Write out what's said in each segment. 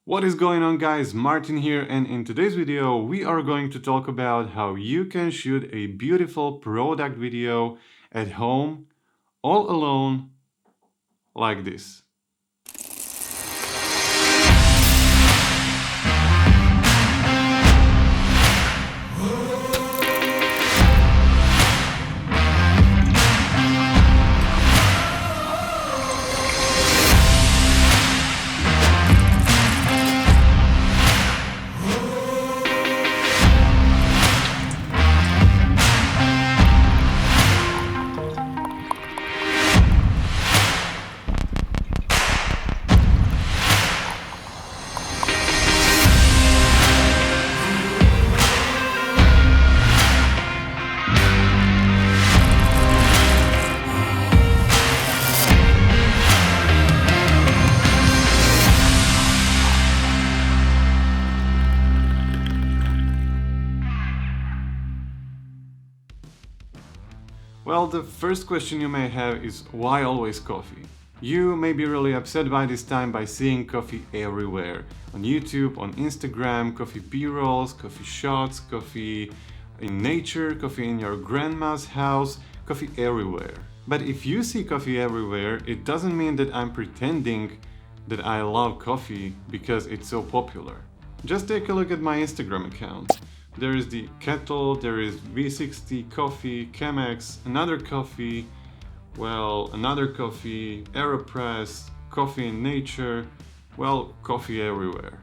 What is going on, guys? Martin here, and in today's video we are going to talk about how you can shoot a beautiful product video at home all alone like this. Well, the first question you may have is why always coffee? You may be really upset by this time by seeing coffee everywhere. On YouTube, on Instagram, coffee B-rolls, coffee shots, coffee in nature, coffee in your grandma's house, coffee everywhere. But if you see coffee everywhere, it doesn't mean that I'm pretending that I love coffee because it's so popular. Just take a look at my Instagram account. There is the kettle, there is V60 coffee, Chemex, another coffee, well, another coffee, AeroPress, coffee in nature, well, coffee everywhere.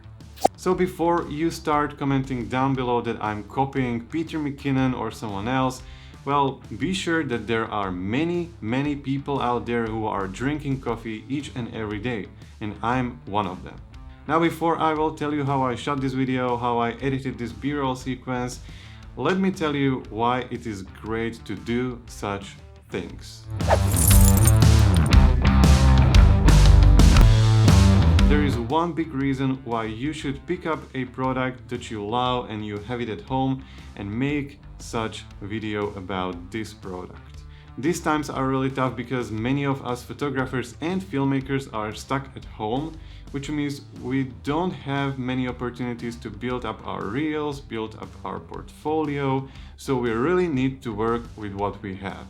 So before you start commenting down below that I'm copying Peter McKinnon or someone else, well, be sure that there are many people out there who are drinking coffee each and every day, and I'm one of them. Now, before I will tell you how I shot this video, how I edited this B-roll sequence, let me tell you why it is great to do such things. There is one big reason why you should pick up a product that you love and you have it at home and make such video about this product. These times are really tough because many of us photographers and filmmakers are stuck at home, which means we don't have many opportunities to build up our reels, build up our portfolio, so we really need to work with what we have.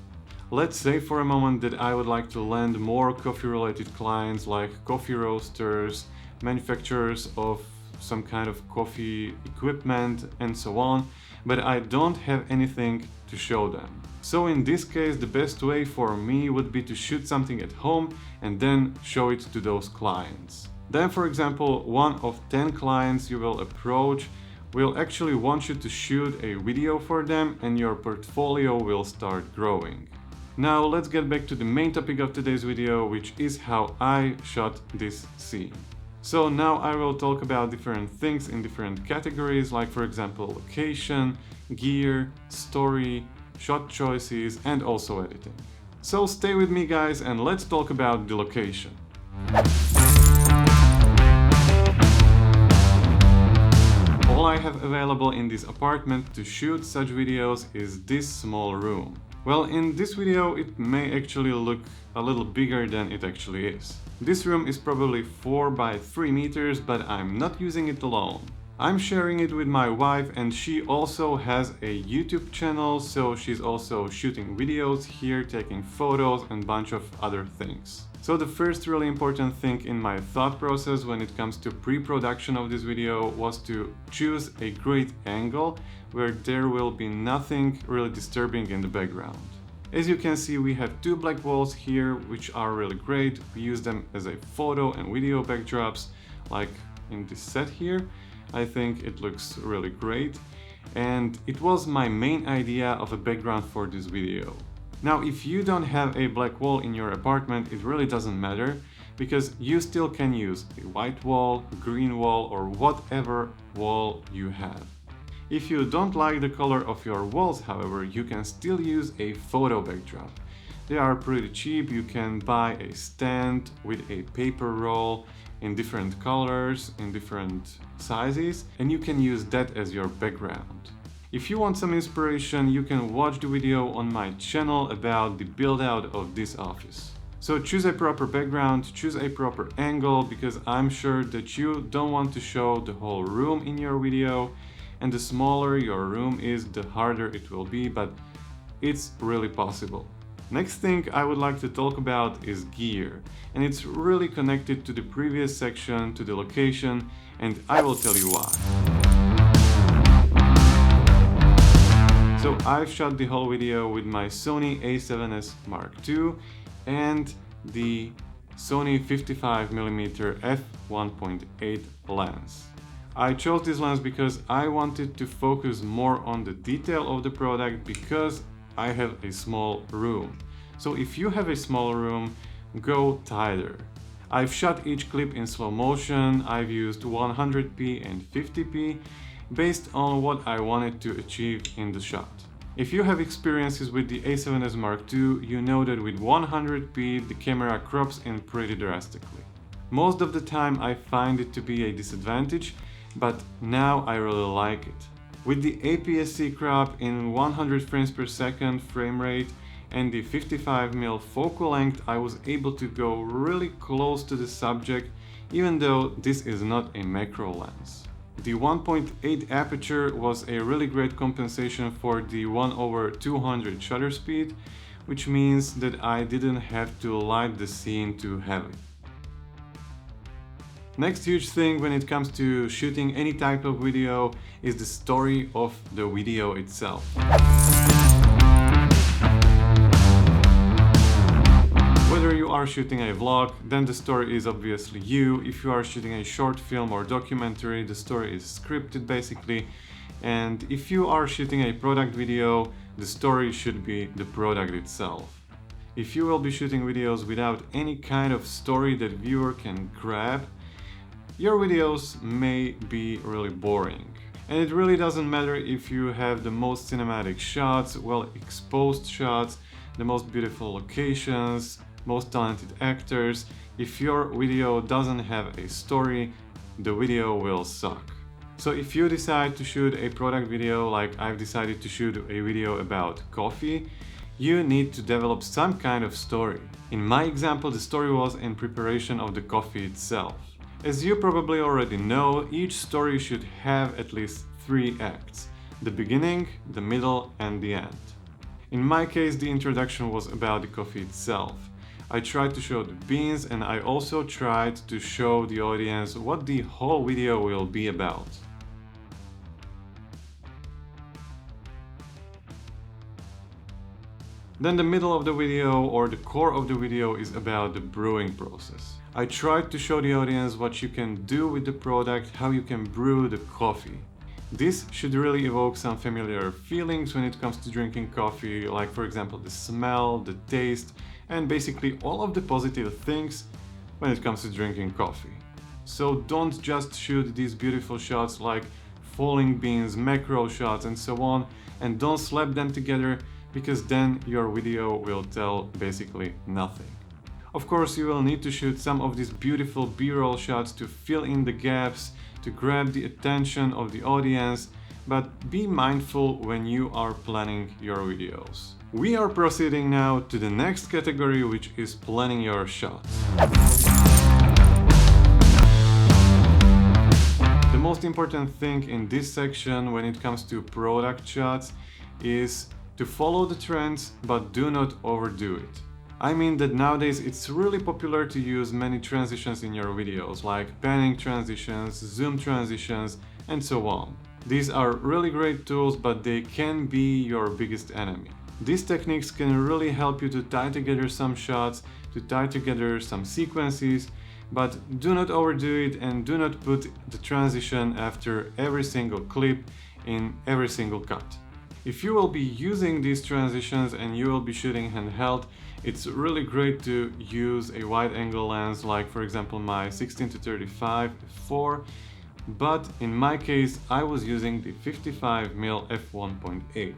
Let's say for a moment that I would like to land more coffee-related clients like coffee roasters, manufacturers of some kind of coffee equipment and so on, but I don't have anything to show them. So in this case, the best way for me would be to shoot something at home and then show it to those clients. Then, for example, one of 10 clients you will approach will actually want you to shoot a video for them and your portfolio will start growing. Now let's get back to the main topic of today's video, which is how I shot this scene. So now I will talk about different things in different categories, like for example location, gear, story, shot choices, and also editing. So stay with me, guys, and let's talk about the location. All I have available in this apartment to shoot such videos is this small room. Well, in this video it may actually look a little bigger than it actually is. This room is probably 4 by 3 meters, but I'm not using it alone. I'm sharing it with my wife, and she also has a YouTube channel, so she's also shooting videos here, taking photos and a bunch of other things. So the first really important thing in my thought process when it comes to pre-production of this video was to choose a great angle where there will be nothing really disturbing in the background. As you can see, we have 2 black walls here, which are really great. We use them as a photo and video backdrops, like in this set here. I think it looks really great, and it was my main idea of a background for this video. Now, if you don't have a black wall in your apartment, it really doesn't matter, because you still can use a white wall, green wall, or whatever wall you have. If you don't like the color of your walls, however, you can still use a photo backdrop. They are pretty cheap. You can buy a stand with a paper roll in different colors, in different sizes, and you can use that as your background. If you want some inspiration, you can watch the video on my channel about the build out of this office. So choose a proper background, choose a proper angle, because I'm sure that you don't want to show the whole room in your video, and the smaller your room is, the harder it will be, but it's really possible. Next thing I would like to talk about is gear, and it's really connected to the previous section, to the location, and I will tell you why. So I've shot the whole video with my Sony a7S Mark II and the Sony 55mm f1.8 lens. I chose this lens because I wanted to focus more on the detail of the product, because I have a small room. So if you have a small room, go tighter. I've shot each clip in slow motion. I've used 100p and 50p based on what I wanted to achieve in the shot. If you have experiences with the a7S Mark II, you know that with 100p the camera crops in pretty drastically. Most of the time I find it to be a disadvantage, but now I really like it. With the APS-C crop in 100 frames per second frame rate and the 55mm focal length, I was able to go really close to the subject, even though this is not a macro lens. The 1.8 aperture was a really great compensation for the 1/200 shutter speed, which means that I didn't have to light the scene too heavy. Next huge thing when it comes to shooting any type of video is the story of the video itself. Whether you are shooting a vlog, then the story is obviously you. If you are shooting a short film or documentary, the story is scripted basically. And if you are shooting a product video, the story should be the product itself. If you will be shooting videos without any kind of story that viewer can grab, your videos may be really boring. And it really doesn't matter if you have the most cinematic shots, well exposed shots, the most beautiful locations, most talented actors. If your video doesn't have a story, the video will suck. So if you decide to shoot a product video, like I've decided to shoot a video about coffee, you need to develop some kind of story. In my example, the story was in preparation of the coffee itself. As you probably already know, each story should have at least 3 acts: the beginning, the middle, and the end. In my case, the introduction was about the coffee itself. I tried to show the beans, and I also tried to show the audience what the whole video will be about. Then the middle of the video, or the core of the video, is about the brewing process. I tried to show the audience what you can do with the product, how you can brew the coffee. This should really evoke some familiar feelings when it comes to drinking coffee, like for example the smell, the taste, and basically all of the positive things when it comes to drinking coffee. So don't just shoot these beautiful shots like falling beans, macro shots, and so on, and don't slap them together, because then your video will tell basically nothing. Of course, you will need to shoot some of these beautiful B-roll shots to fill in the gaps, to grab the attention of the audience, but be mindful when you are planning your videos. We are proceeding now to the next category, which is planning your shots. The most important thing in this section when it comes to product shots is to follow the trends, but do not overdo it. I mean that nowadays it's really popular to use many transitions in your videos, like panning transitions, zoom transitions, and so on. These are really great tools, but they can be your biggest enemy. These techniques can really help you to tie together some shots, to tie together some sequences, but do not overdo it, and do not put the transition after every single clip in every single cut. If you will be using these transitions and you will be shooting handheld, it's really great to use a wide angle lens, like for example my 16-35 f4, but in my case I was using the 55mm f1.8.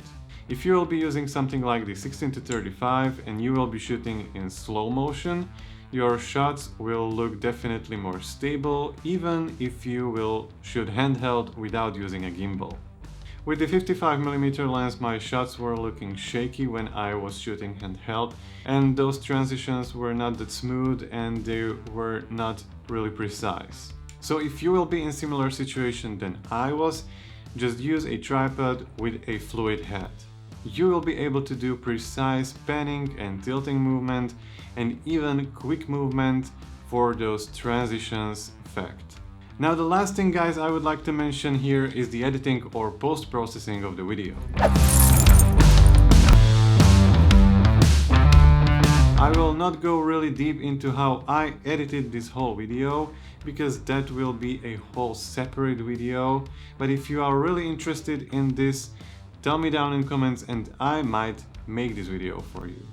If you will be using something like the 16-35 and you will be shooting in slow motion, your shots will look definitely more stable, even if you will shoot handheld without using a gimbal. With the 55mm lens, my shots were looking shaky when I was shooting handheld, and those transitions were not that smooth and they were not really precise. So if you will be in similar situation than I was, just use a tripod with a fluid head. You will be able to do precise panning and tilting movement and even quick movement for those transitions effect. Now the last thing, guys, I would like to mention here is the editing or post-processing of the video. I will not go really deep into how I edited this whole video, because that will be a whole separate video, but if you are really interested in this, tell me down in comments and I might make this video for you.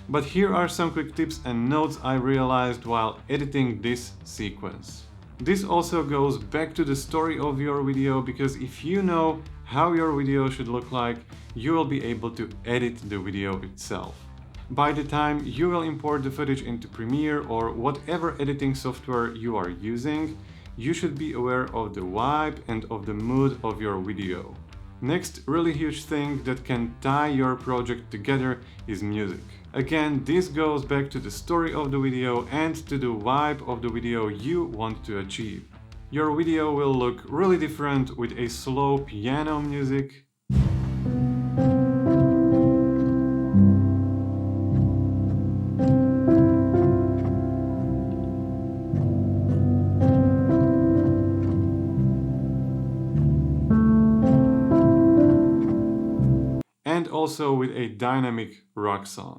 But here are some quick tips and notes I realized while editing this sequence. This also goes back to the story of your video, because if you know how your video should look like, you will be able to edit the video itself. By the time you will import the footage into Premiere or whatever editing software you are using, you should be aware of the vibe and of the mood of your video. Next really huge thing that can tie your project together is music. Again, this goes back to the story of the video and to the vibe of the video you want to achieve. Your video will look really different with a slow piano music, and also with a dynamic rock song.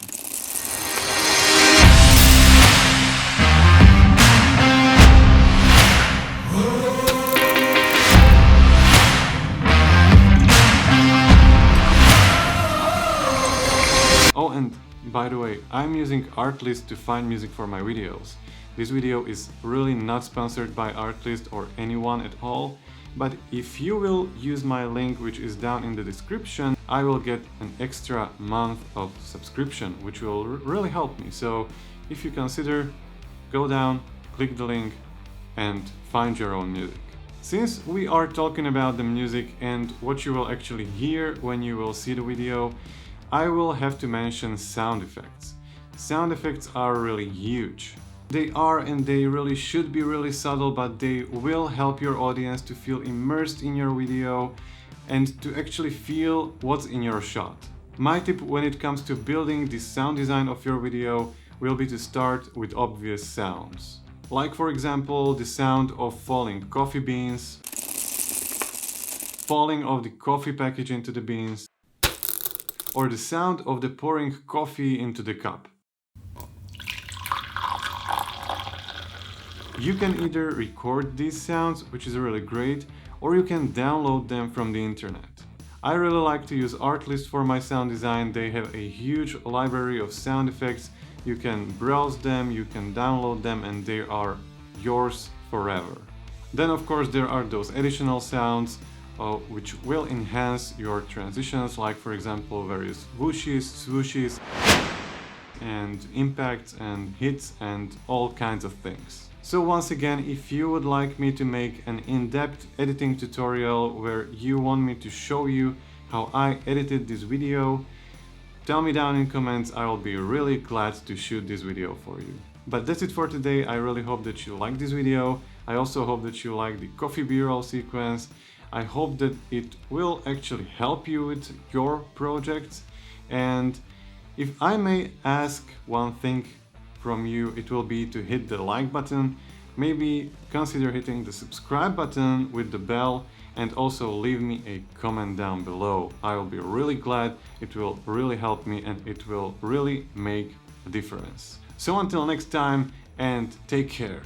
Oh, and by the way, I'm using Artlist to find music for my videos. This video is really not sponsored by Artlist or anyone at all, but if you will use my link, which is down in the description, I will get an extra month of subscription, which will really help me. So if you consider, go down, click the link and find your own music. Since we are talking about the music and what you will actually hear when you will see the video, I will have to mention sound effects. Sound effects are really huge. They are, and they really should be really subtle, but they will help your audience to feel immersed in your video and to actually feel what's in your shot. My tip when it comes to building the sound design of your video will be to start with obvious sounds. Like for example, the sound of falling coffee beans, falling of the coffee package into the beans, or the sound of the pouring coffee into the cup. You can either record these sounds, which is really great, or you can download them from the internet. I really like to use Artlist for my sound design. They have a huge library of sound effects. You can browse them, you can download them, and they are yours forever. Then of course there are those additional sounds which will enhance your transitions, like for example various whooshes, swooshes, and impacts and hits and all kinds of things. So once again, if you would like me to make an in-depth editing tutorial where you want me to show you how I edited this video, tell me down in comments. I will be really glad to shoot this video for you. But that's it for today. I really hope that you like this video. I also hope that you like the coffee BRoll sequence. I hope that it will actually help you with your projects. And if I may ask one thing from you, it will be to hit the like button, maybe consider hitting the subscribe button with the bell, and also leave me a comment down below. I will be really glad. It will really help me and it will really make a difference. So until next time, and take care.